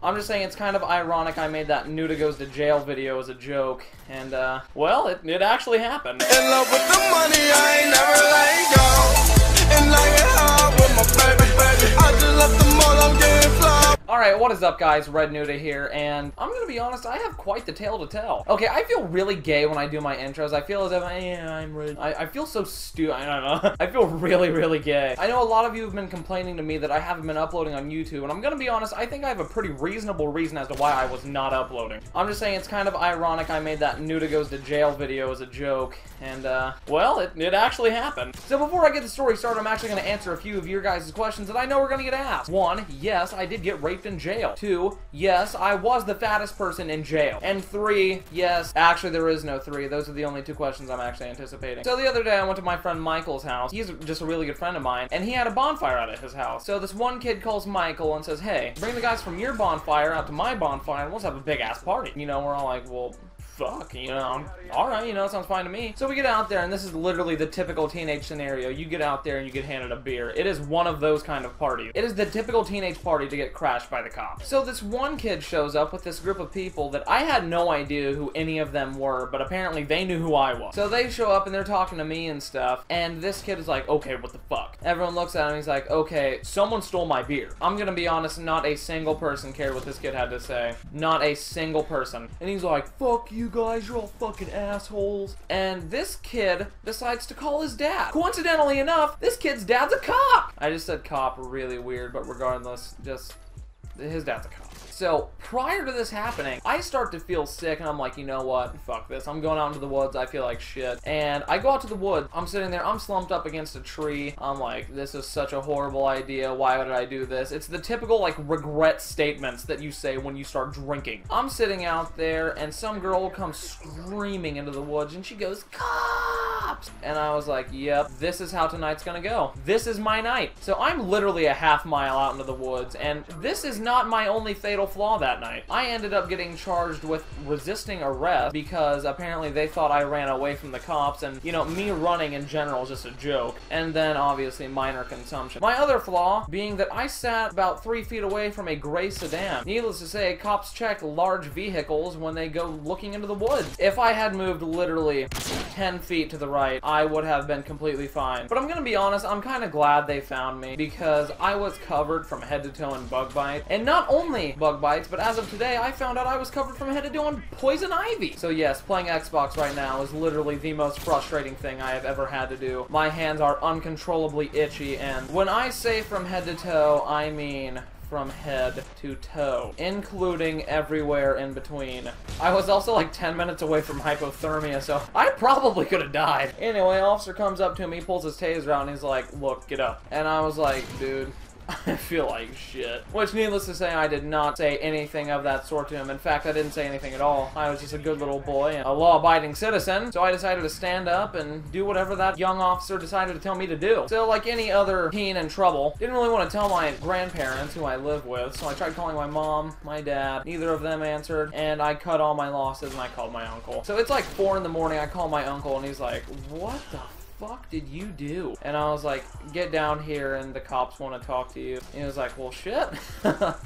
I'm just saying it's kind of ironic I made that Nudah goes to jail video as a joke, and well, it actually happened. In love with the money, I ain't never let go. And like it hard with my baby. I just left the mall, I'm getting fly. Alright, what is up guys, Red Nudah here, and I'm gonna be honest, I have quite the tale to tell. Okay, I feel really gay when I do my intros. I feel as if, I'm Red. I feel so stupid, I don't know. I feel really, really gay. I know a lot of you have been complaining to me that I haven't been uploading on YouTube, and I'm gonna be honest, I think I have a pretty reasonable reason as to why I was not uploading. I'm just saying it's kind of ironic I made that Nudah goes to jail video as a joke, and well, it actually happened. So before I get the story started, I'm actually gonna answer a few of your guys' questions that I know are gonna get asked. 1, yes, I did get raped in jail. 2, yes, I was the fattest person in jail. And 3, yes, actually there is no 3. Those are the only 2 questions I'm actually anticipating. So the other day I went to my friend Michael's house. He's just a really good friend of mine, and he had a bonfire out at his house. So this one kid calls Michael and says, hey, bring the guys from your bonfire out to my bonfire and let's have a big ass party. You know, we're all like, well, fuck, you know, alright, you know, sounds fine to me. So we get out there, and this is literally the typical teenage scenario. You get out there and you get handed a beer. It is one of those kind of parties. It is the typical teenage party to get crashed by the cops. So this one kid shows up with this group of people that I had no idea who any of them were, but apparently they knew who I was. So they show up and they're talking to me and stuff, and this kid is like, okay, what the fuck? Everyone looks at him and he's like, okay, someone stole my beer. I'm gonna be honest, not a single person cared what this kid had to say. Not a single person. And he's like, fuck you guys, you're all fucking assholes. And this kid decides to call his dad. Coincidentally enough, this kid's dad's a cop. I just said cop really weird, but regardless, just his dad's a cop. So, prior to this happening, I start to feel sick, and I'm like, you know what? Fuck this. I'm going out into the woods. I feel like shit. And I go out to the woods. I'm sitting there. I'm slumped up against a tree. I'm like, this is such a horrible idea. Why did I do this? It's the typical, like, regret statements that you say when you start drinking. I'm sitting out there, and some girl comes screaming into the woods, and she goes, cops! And I was like, yep, this is how tonight's gonna go. This is my night. So I'm literally a half mile out into the woods, and this is not my only fatal flaw that night. I ended up getting charged with resisting arrest because apparently they thought I ran away from the cops, and you know, me running in general is just a joke. And then obviously minor consumption. My other flaw being that I sat about 3 feet away from a gray sedan. Needless to say, cops check large vehicles when they go looking into the woods. If I had moved literally 10 feet to the right, I would have been completely fine. But I'm gonna be honest, I'm kind of glad they found me because I was covered from head to toe in bug bite. And not only bug bites, but as of today, I found out I was covered from head to toe on poison ivy. So yes, playing Xbox right now is literally the most frustrating thing I have ever had to do. My hands are uncontrollably itchy, and when I say from head to toe, I mean from head to toe, including everywhere in between. I was also like 10 minutes away from hypothermia, so I probably could have died. Anyway, officer comes up to me, pulls his taser out, and he's like, look, get up. And I was like, dude, I feel like shit. Which, needless to say, I did not say anything of that sort to him. In fact, I didn't say anything at all. I was just a good little boy and a law-abiding citizen, so I decided to stand up and do whatever that young officer decided to tell me to do. So, like any other teen in trouble, didn't really want to tell my grandparents, who I live with, so I tried calling my mom, my dad, neither of them answered, and I cut all my losses and I called my uncle. So it's like 4 in the morning, I call my uncle and he's like, what the fuck did you do? And I was like, get down here and the cops want to talk to you. And he was like, well, shit.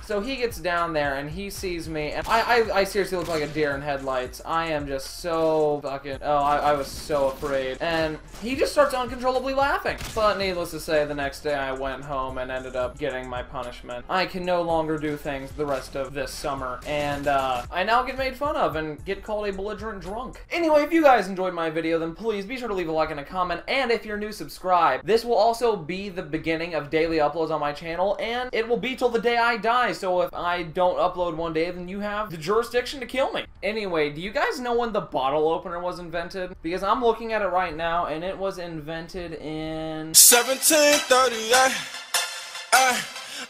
So he gets down there and he sees me, and I seriously look like a deer in headlights. I am just so fucking, I was so afraid. And he just starts uncontrollably laughing. But needless to say, the next day I went home and ended up getting my punishment. I can no longer do things the rest of this summer, and I now get made fun of and get called a belligerent drunk. Anyway, if you guys enjoyed my video, then please be sure to leave a like and a comment. And if you're new, subscribe. This will also be the beginning of daily uploads on my channel, and it will be till the day I die, so if I don't upload one day, then you have the jurisdiction to kill me. Anyway, do you guys know when the bottle opener was invented? Because I'm looking at it right now, and it was invented in 1738.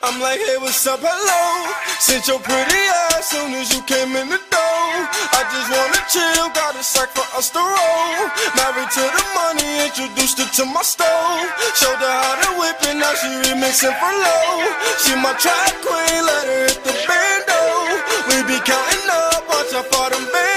I'm like, hey, what's up, hello? Sent your pretty ass soon as you came in the door. I just wanna chill, got a sack for us to roll. Married to the money, introduced her to my stove. Showed her how to whip it, now she remixing for low. She my track queen, let her hit the bando. We be counting up, watch how far them bands.